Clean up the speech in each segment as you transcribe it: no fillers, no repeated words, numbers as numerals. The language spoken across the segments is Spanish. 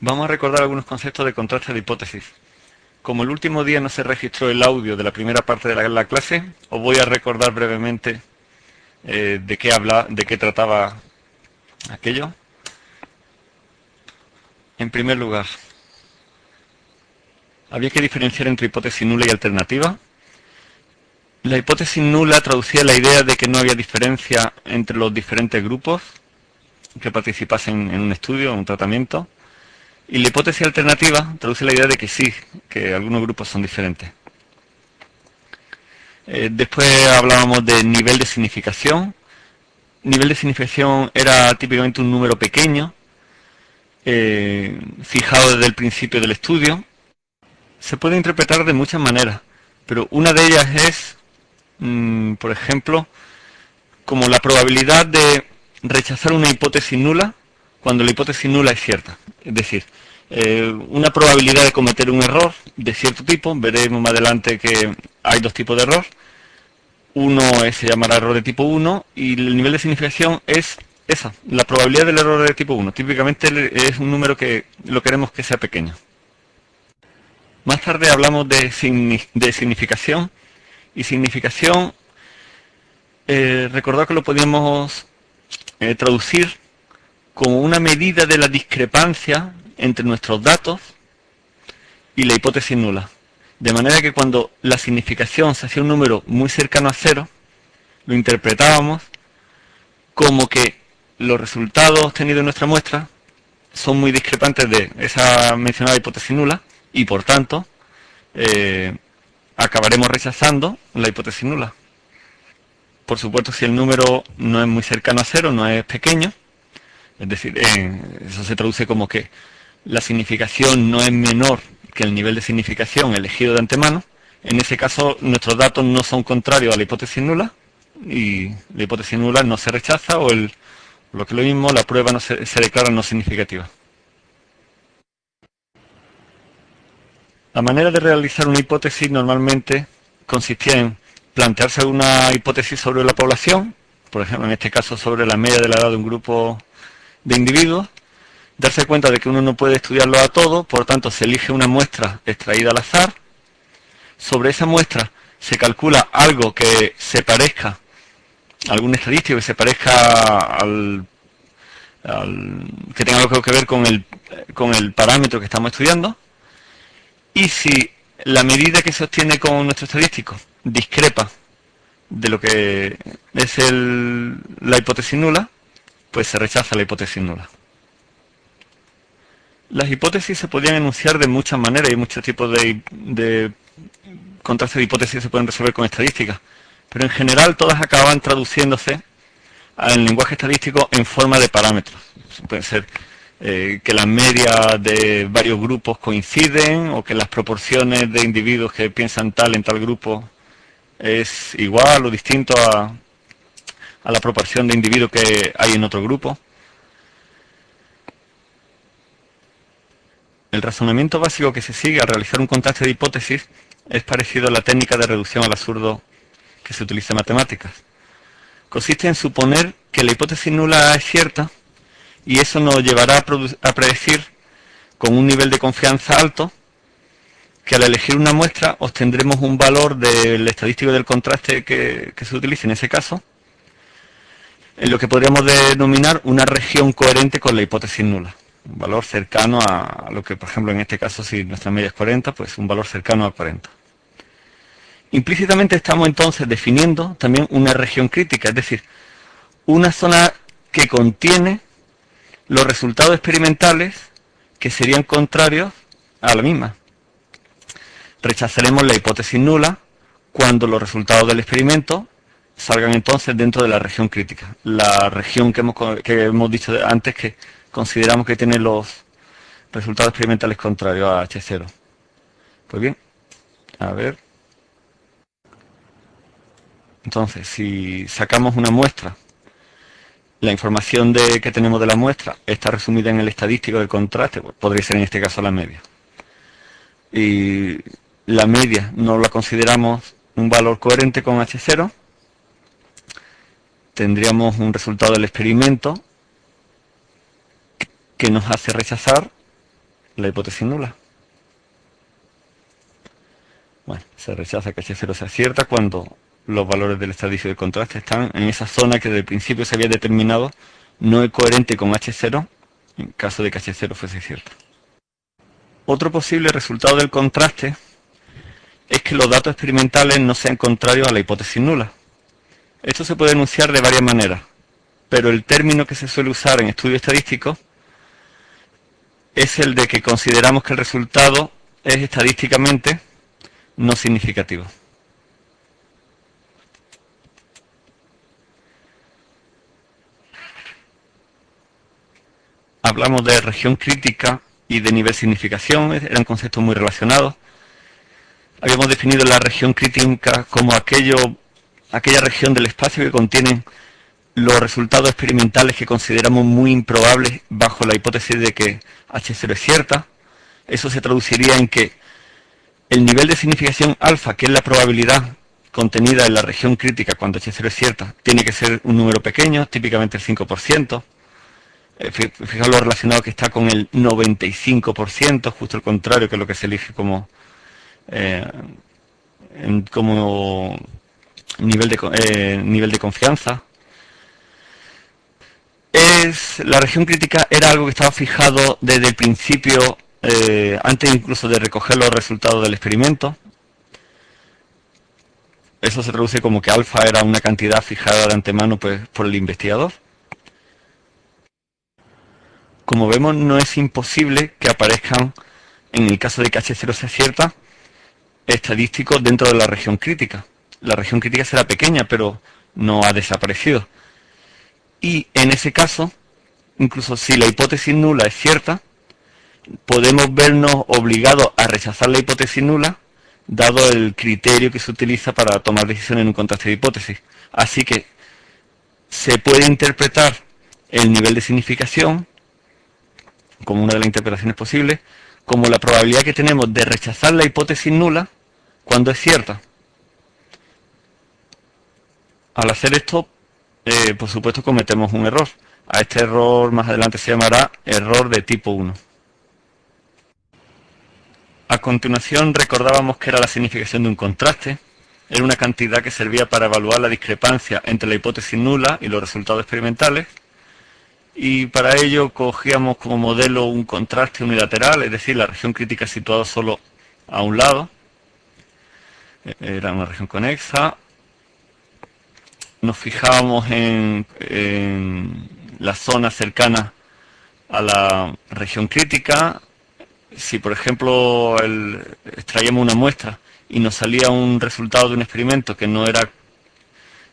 Vamos a recordar algunos conceptos de contraste de hipótesis. Como el último día no se registró el audio de la primera parte de la clase, os voy a recordar brevemente de qué trataba aquello. En primer lugar, había que diferenciar entre hipótesis nula y alternativa. La hipótesis nula traducía la idea de que no había diferencia entre los diferentes grupos que participasen en un estudio o un tratamiento. Y la hipótesis alternativa traduce la idea de que sí, que algunos grupos son diferentes. Después hablábamos de nivel de significación. Nivel de significación era típicamente un número pequeño, fijado desde el principio del estudio. Se puede interpretar de muchas maneras, pero una de ellas es, por ejemplo, como la probabilidad de rechazar una hipótesis nula cuando la hipótesis nula es cierta. Es decir, una probabilidad de cometer un error de cierto tipo. Veremos más adelante que hay dos tipos de error. Uno se llamará error de tipo 1 y el nivel de significación es esa, la probabilidad del error de tipo 1. Típicamente es un número que lo queremos que sea pequeño. Más tarde hablamos de significación, y significación, recordad que lo podíamos traducir como una medida de la discrepancia entre nuestros datos y la hipótesis nula. De manera que cuando la significación se hacía un número muy cercano a cero, lo interpretábamos como que los resultados obtenidos en nuestra muestra son muy discrepantes de esa mencionada hipótesis nula y por tanto acabaremos rechazando la hipótesis nula. Por supuesto, si el número no es muy cercano a cero, no es pequeño, es decir, eso se traduce como que la significación no es menor que el nivel de significación elegido de antemano. En ese caso, nuestros datos no son contrarios a la hipótesis nula y la hipótesis nula no se rechaza o lo que es lo mismo, la prueba no se declara no significativa. La manera de realizar una hipótesis normalmente consistía en plantearse una hipótesis sobre la población, por ejemplo, en este caso sobre la media de la edad de un grupo de individuos, darse cuenta de que uno no puede estudiarlo a todo, por tanto se elige una muestra extraída al azar, sobre esa muestra se calcula algo que se parezca, algún estadístico que se parezca que tenga algo que ver con el parámetro que estamos estudiando, y si la medida que se obtiene con nuestro estadístico discrepa de lo que es la hipótesis nula, pues se rechaza la hipótesis nula. Las hipótesis se podían enunciar de muchas maneras, hay muchos tipos de contrastes de hipótesis que se pueden resolver con estadísticas, pero en general todas acaban traduciéndose al lenguaje estadístico en forma de parámetros. Puede ser que las medias de varios grupos coinciden o que las proporciones de individuos que piensan tal en tal grupo es igual o distinto a la proporción de individuos que hay en otro grupo. El razonamiento básico que se sigue al realizar un contraste de hipótesis es parecido a la técnica de reducción al absurdo que se utiliza en matemáticas. Consiste en suponer que la hipótesis nula es cierta y eso nos llevará a predecir con un nivel de confianza alto que al elegir una muestra obtendremos un valor del estadístico del contraste que se utilice en ese caso, en lo que podríamos denominar una región coherente con la hipótesis nula. Un valor cercano a lo que, por ejemplo, en este caso, si nuestra media es 40, pues un valor cercano a 40. Implícitamente estamos entonces definiendo también una región crítica, es decir, una zona que contiene los resultados experimentales que serían contrarios a la misma. Rechazaremos la hipótesis nula cuando los resultados del experimento salgan entonces dentro de la región crítica, la región que hemos dicho antes que consideramos que tiene los resultados experimentales contrarios a H0. Pues bien, a ver. Entonces, si sacamos una muestra, la información que tenemos de la muestra está resumida en el estadístico del contraste, pues podría ser en este caso la media. Y la media no la consideramos un valor coherente con H0, tendríamos un resultado del experimento que nos hace rechazar la hipótesis nula. Bueno, se rechaza que H0 sea cierta cuando los valores del estadístico de contraste están en esa zona que desde el principio se había determinado no es coherente con H0 en caso de que H0 fuese cierta. Otro posible resultado del contraste es que los datos experimentales no sean contrarios a la hipótesis nula. Esto se puede enunciar de varias maneras, pero el término que se suele usar en estudios estadísticos es el de que consideramos que el resultado es estadísticamente no significativo. Hablamos de región crítica y de nivel significación, eran conceptos muy relacionados. Habíamos definido la región crítica como aquella región del espacio que contiene los resultados experimentales que consideramos muy improbables bajo la hipótesis de que H0 es cierta. Eso se traduciría en que el nivel de significación alfa, que es la probabilidad contenida en la región crítica cuando H0 es cierta, tiene que ser un número pequeño, típicamente el 5%. Fijaos lo relacionado que está con el 95%, justo el contrario que es lo que se elige como nivel de confianza. La región crítica era algo que estaba fijado desde el principio, antes incluso de recoger los resultados del experimento. Eso se traduce como que alfa era una cantidad fijada de antemano pues, por el investigador. Como vemos, no es imposible que aparezcan, en el caso de que H0 sea cierta, estadísticos dentro de la región crítica. La región crítica será pequeña, pero no ha desaparecido. Y en ese caso, incluso si la hipótesis nula es cierta, podemos vernos obligados a rechazar la hipótesis nula, dado el criterio que se utiliza para tomar decisiones en un contraste de hipótesis. Así que se puede interpretar el nivel de significación, como una de las interpretaciones posibles, como la probabilidad que tenemos de rechazar la hipótesis nula cuando es cierta. Al hacer esto, por supuesto, cometemos un error. A este error más adelante se llamará error de tipo 1. A continuación recordábamos que era la significación de un contraste. Era una cantidad que servía para evaluar la discrepancia entre la hipótesis nula y los resultados experimentales. Y para ello cogíamos como modelo un contraste unilateral, es decir, la región crítica situada solo a un lado. Era una región conexa. Nos fijábamos en las zonas cercanas a la región crítica. Si, por ejemplo, extraíamos una muestra y nos salía un resultado de un experimento que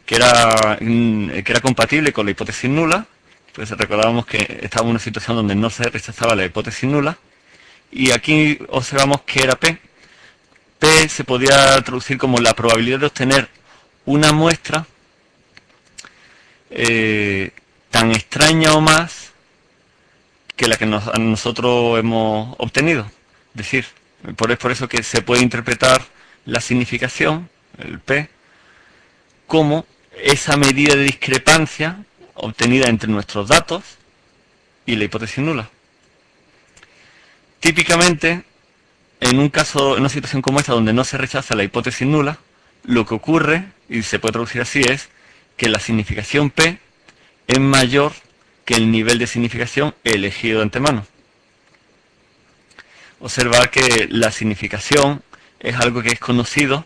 era compatible con la hipótesis nula, pues recordábamos que estábamos en una situación donde no se rechazaba la hipótesis nula. Y aquí observamos que era P. P se podía traducir como la probabilidad de obtener una muestra tan extraña o más que la que nosotros hemos obtenido. Es decir, por eso que se puede interpretar la significación, el P, como esa medida de discrepancia obtenida entre nuestros datos y la hipótesis nula. Típicamente, en una situación como esta donde no se rechaza la hipótesis nula, lo que ocurre, y se puede traducir así, es que la significación P es mayor que el nivel de significación elegido de antemano. Observar que la significación es algo que es conocido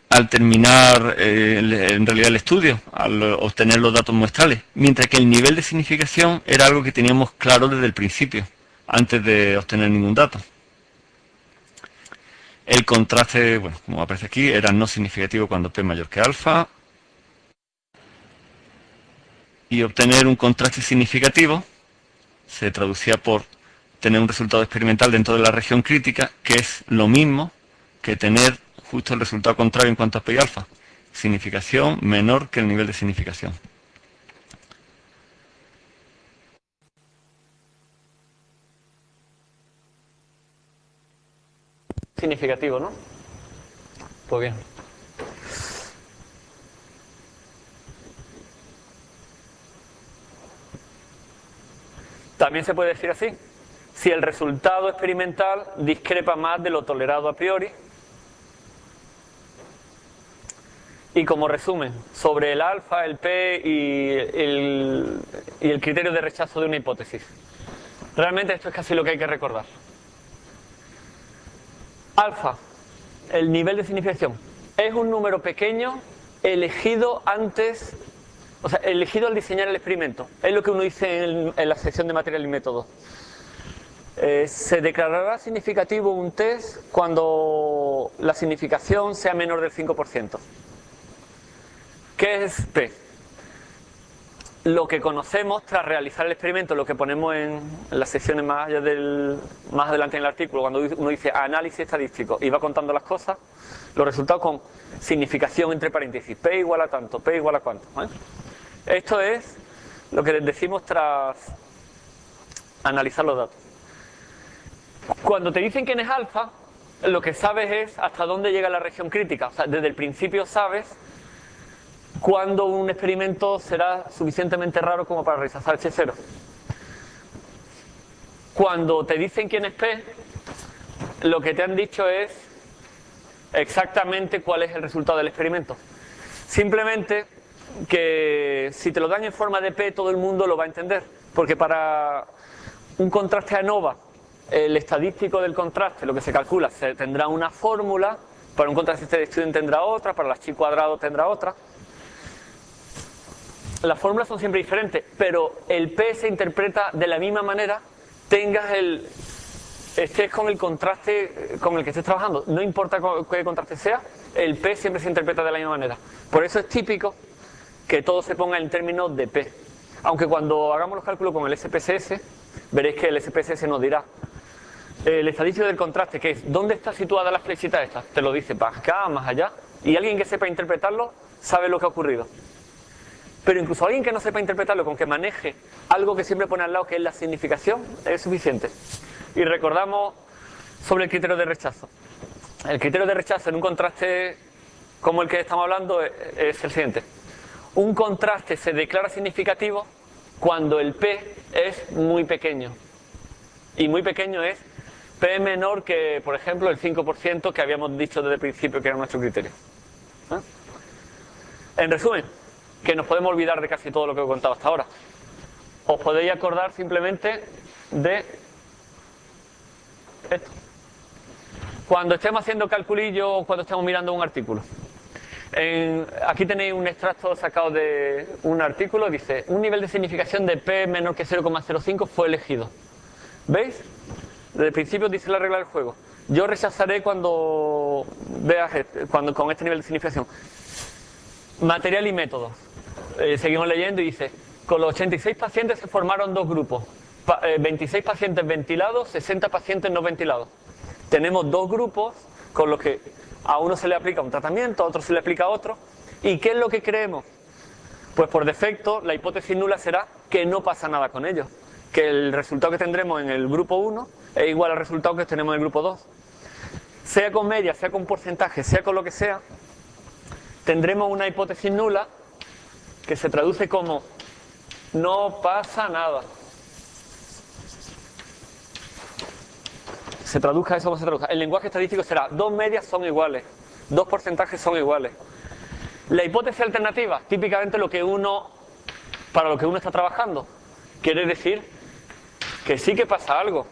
al terminar en realidad el estudio, al obtener los datos muestrales, mientras que el nivel de significación era algo que teníamos claro desde el principio, antes de obtener ningún dato. El contraste, bueno, como aparece aquí, era no significativo cuando P es mayor que alfa. Y obtener un contraste significativo se traducía por tener un resultado experimental dentro de la región crítica, que es lo mismo que tener justo el resultado contrario en cuanto a P y alfa. Significación menor que el nivel de significación. Significativo, ¿no? Pues bien. También se puede decir así. si el resultado experimental discrepa más de lo tolerado a priori. Y como resumen, sobre el alfa, el p y el criterio de rechazo de una hipótesis. Realmente esto es casi lo que hay que recordar. Alfa, el nivel de significación, es un número pequeño elegido antes, o sea, elegido al diseñar el experimento. Es lo que uno dice en la sección de material y método. Se declarará significativo un test cuando la significación sea menor del 5%. ¿Qué es P? Lo que conocemos tras realizar el experimento, lo que ponemos en las secciones más adelante en el artículo, cuando uno dice análisis estadístico y va contando las cosas, los resultados con significación entre paréntesis, P igual a tanto, P igual a cuánto. Esto es lo que les decimos tras analizar los datos. Cuando te dicen quién es alfa, lo que sabes es hasta dónde llega la región crítica. O sea, desde el principio sabes cuándo un experimento será suficientemente raro como para rechazar H0. Cuando te dicen quién es P, lo que te han dicho es exactamente cuál es el resultado del experimento. Simplemente que si te lo dan en forma de P, todo el mundo lo va a entender. Porque para un contraste ANOVA, el estadístico del contraste, lo que se calcula, tendrá una fórmula, para un contraste de Student tendrá otra, para las chi cuadrado tendrá otra. Las fórmulas son siempre diferentes, pero el P se interpreta de la misma manera, estés con el contraste con el que estés trabajando. No importa qué contraste sea, el P siempre se interpreta de la misma manera. Por eso es típico que todo se ponga en términos de P. Aunque cuando hagamos los cálculos con el SPSS, veréis que el SPSS nos dirá el estadístico del contraste, que es ¿dónde está situada la flechita esta? Te lo dice más acá, más allá. Y alguien que sepa interpretarlo sabe lo que ha ocurrido. Pero incluso alguien que no sepa interpretarlo, con que maneje algo que siempre pone al lado, que es la significación, es suficiente. Y recordamos sobre el criterio de rechazo. El criterio de rechazo en un contraste como el que estamos hablando es el siguiente. Un contraste se declara significativo cuando el P es muy pequeño. Y muy pequeño es P menor que, por ejemplo, el 5% que habíamos dicho desde el principio que era nuestro criterio. En resumen, que nos podemos olvidar de casi todo lo que he contado hasta ahora. Os podéis acordar simplemente de esto. Cuando estemos haciendo calculillo o cuando estemos mirando un artículo. Aquí tenéis un extracto sacado de un artículo, dice, un nivel de significación de P menor que 0,05 fue elegido. ¿Veis? Desde el principio dice la regla del juego. Yo rechazaré cuando veas con este nivel de significación. Material y método. Seguimos leyendo y dice, con los 86 pacientes se formaron dos grupos. 26 pacientes ventilados, 60 pacientes no ventilados. Tenemos dos grupos con los que a uno se le aplica un tratamiento, a otro se le aplica otro. ¿Y qué es lo que creemos? Pues por defecto la hipótesis nula será que no pasa nada con ellos. Que el resultado que tendremos en el grupo 1 es igual al resultado que tenemos en el grupo 2. Sea con media, sea con porcentaje, sea con lo que sea, tendremos una hipótesis nula que se traduce como no pasa nada. Se traduzca eso como se traduzca. El lenguaje estadístico será dos medias son iguales, dos porcentajes son iguales. La hipótesis alternativa, típicamente para lo que uno está trabajando, quiere decir que sí que pasa algo.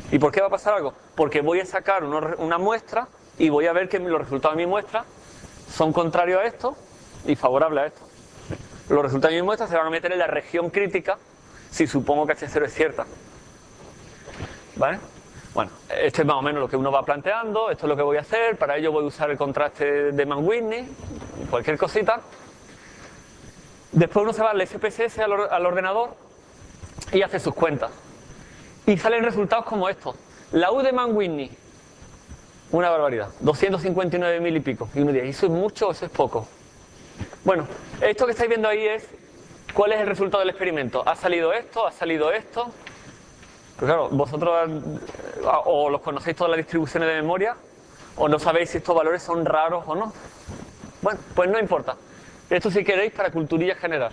¿Y por qué va a pasar algo? Porque voy a sacar una muestra y voy a ver que los resultados de mi muestra son contrarios a esto y favorables a esto. Los resultados de mi muestra se van a meter en la región crítica si supongo que H0 es cierta. ¿Vale? Bueno, esto es más o menos lo que uno va planteando, esto es lo que voy a hacer, para ello voy a usar el contraste de Mann-Whitney, cualquier cosita. Después uno se va al SPSS, al ordenador, y hace sus cuentas. Y salen resultados como estos. La U de Mann-Whitney, una barbaridad, 259.000 y pico. Y uno dice, ¿eso es mucho o eso es poco? Bueno, esto que estáis viendo ahí es cuál es el resultado del experimento. ¿Ha salido esto? ¿Ha salido esto? Pero claro, vosotros o los conocéis todas las distribuciones de memoria o no sabéis si estos valores son raros o no. Bueno, pues no importa. Esto si queréis para culturilla general.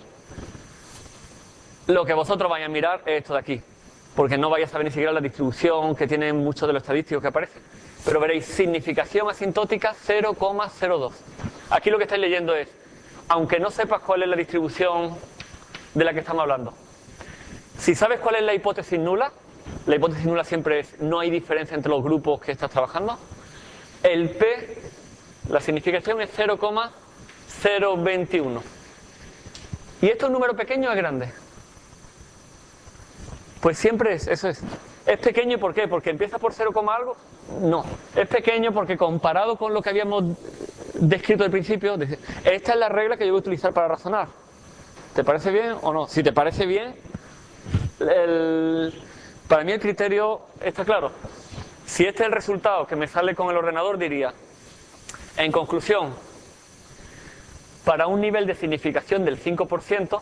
Lo que vosotros vais a mirar es esto de aquí. porque no vais a saber ni siquiera la distribución que tienen muchos de los estadísticos que aparecen. Pero veréis, significación asintótica 0,02. Aquí lo que estáis leyendo es, aunque no sepas cuál es la distribución de la que estamos hablando, si sabes cuál es la hipótesis nula siempre es no hay diferencia entre los grupos que estás trabajando, el P, la significación es 0,021. ¿Y esto es un número pequeño o es grande? Pues siempre es, eso es. ¿Es pequeño por qué? ¿Porque empieza por 0, algo? No. Es pequeño porque comparado con lo que habíamos descrito al principio, esta es la regla que yo voy a utilizar para razonar. ¿Te parece bien o no? Si te parece bien, para mí el criterio está claro. Si este es el resultado que me sale con el ordenador, diría, en conclusión, para un nivel de significación del 5%,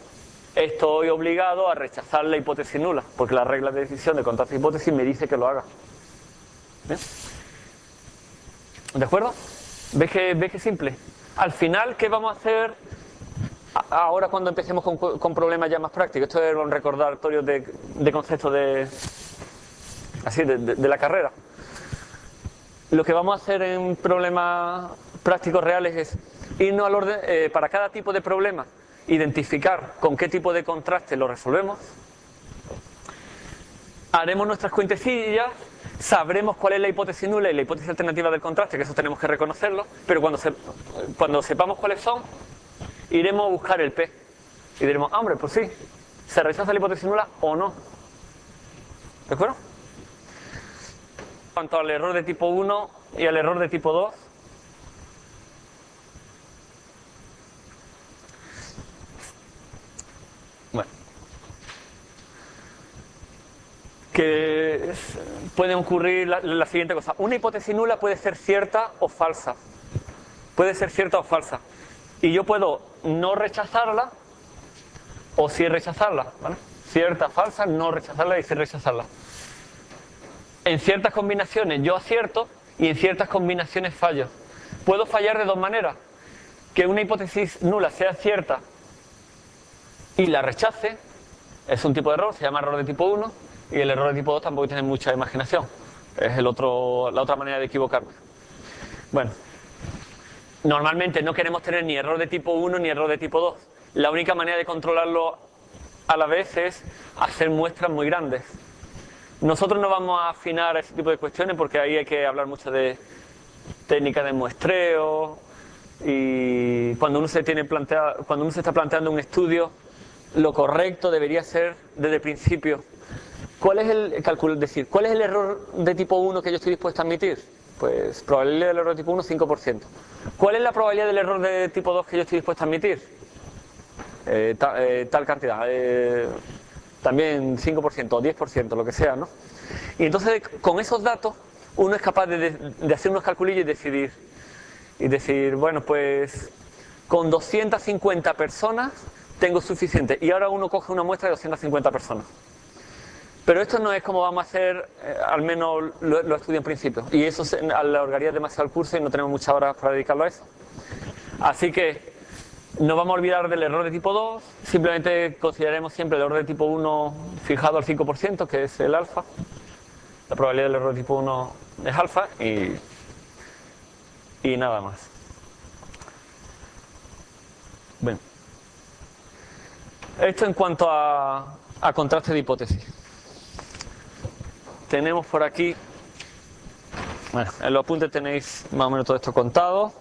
estoy obligado a rechazar la hipótesis nula, porque la regla de decisión de contraste de hipótesis me dice que lo haga. ¿Bien? ¿De acuerdo? ¿Ves que es simple? Al final, ¿qué vamos a hacer ahora cuando empecemos con problemas ya más prácticos? Esto es un recordatorio de conceptos de la carrera. Lo que vamos a hacer en problemas prácticos reales es irnos al orden, para cada tipo de problema, identificar con qué tipo de contraste lo resolvemos, haremos nuestras cuentecillas, sabremos cuál es la hipótesis nula y la hipótesis alternativa del contraste, que eso tenemos que reconocerlo, pero cuando sepamos cuáles son, iremos a buscar el P y diremos, hombre, pues sí, ¿se rechaza la hipótesis nula o no? ¿De acuerdo? En cuanto al error de tipo 1 y al error de tipo 2, bueno, que puede ocurrir la siguiente cosa. Una hipótesis nula puede ser cierta o falsa. Puede ser cierta o falsa. Y yo puedo no rechazarla o sí rechazarla, ¿vale? Cierta, falsa, no rechazarla y sí rechazarla. En ciertas combinaciones yo acierto y en ciertas combinaciones fallo. Puedo fallar de dos maneras. Que una hipótesis nula sea cierta y la rechace, es un tipo de error, se llama error de tipo 1, y el error de tipo 2 tampoco tiene mucha imaginación. Es la otra manera de equivocarme. Bueno, normalmente no queremos tener ni error de tipo 1 ni error de tipo 2. La única manera de controlarlo a la vez es hacer muestras muy grandes. Nosotros no vamos a afinar ese tipo de cuestiones porque ahí hay que hablar mucho de técnica de muestreo, y cuando uno se está planteando un estudio, lo correcto debería ser desde el principio. ¿Cuál es el cálculo? Es decir, ¿cuál es el error de tipo 1 que yo estoy dispuesto a admitir? Pues probabilidad del error de tipo 1, 5%. ¿Cuál es la probabilidad del error de tipo 2 que yo estoy dispuesto a admitir? Tal cantidad. También 5% o 10%, lo que sea, ¿no? Y entonces, con esos datos, uno es capaz de hacer unos calculillos y decir, bueno, pues con 250 personas tengo suficiente. Y ahora uno coge una muestra de 250 personas. Pero esto no es como vamos a hacer, al menos lo estudio en principio. Y eso alargaría demasiado el curso y no tenemos muchas horas para dedicarlo a eso. Así que no vamos a olvidar del error de tipo 2, simplemente consideraremos siempre el error de tipo 1 fijado al 5%, que es el alfa. La probabilidad del error de tipo 1 es alfa y nada más. Bueno, esto en cuanto a contraste de hipótesis. Tenemos por aquí, bueno, en los apuntes tenéis más o menos todo esto contado.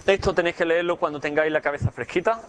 Esto tenéis que leerlo cuando tengáis la cabeza fresquita.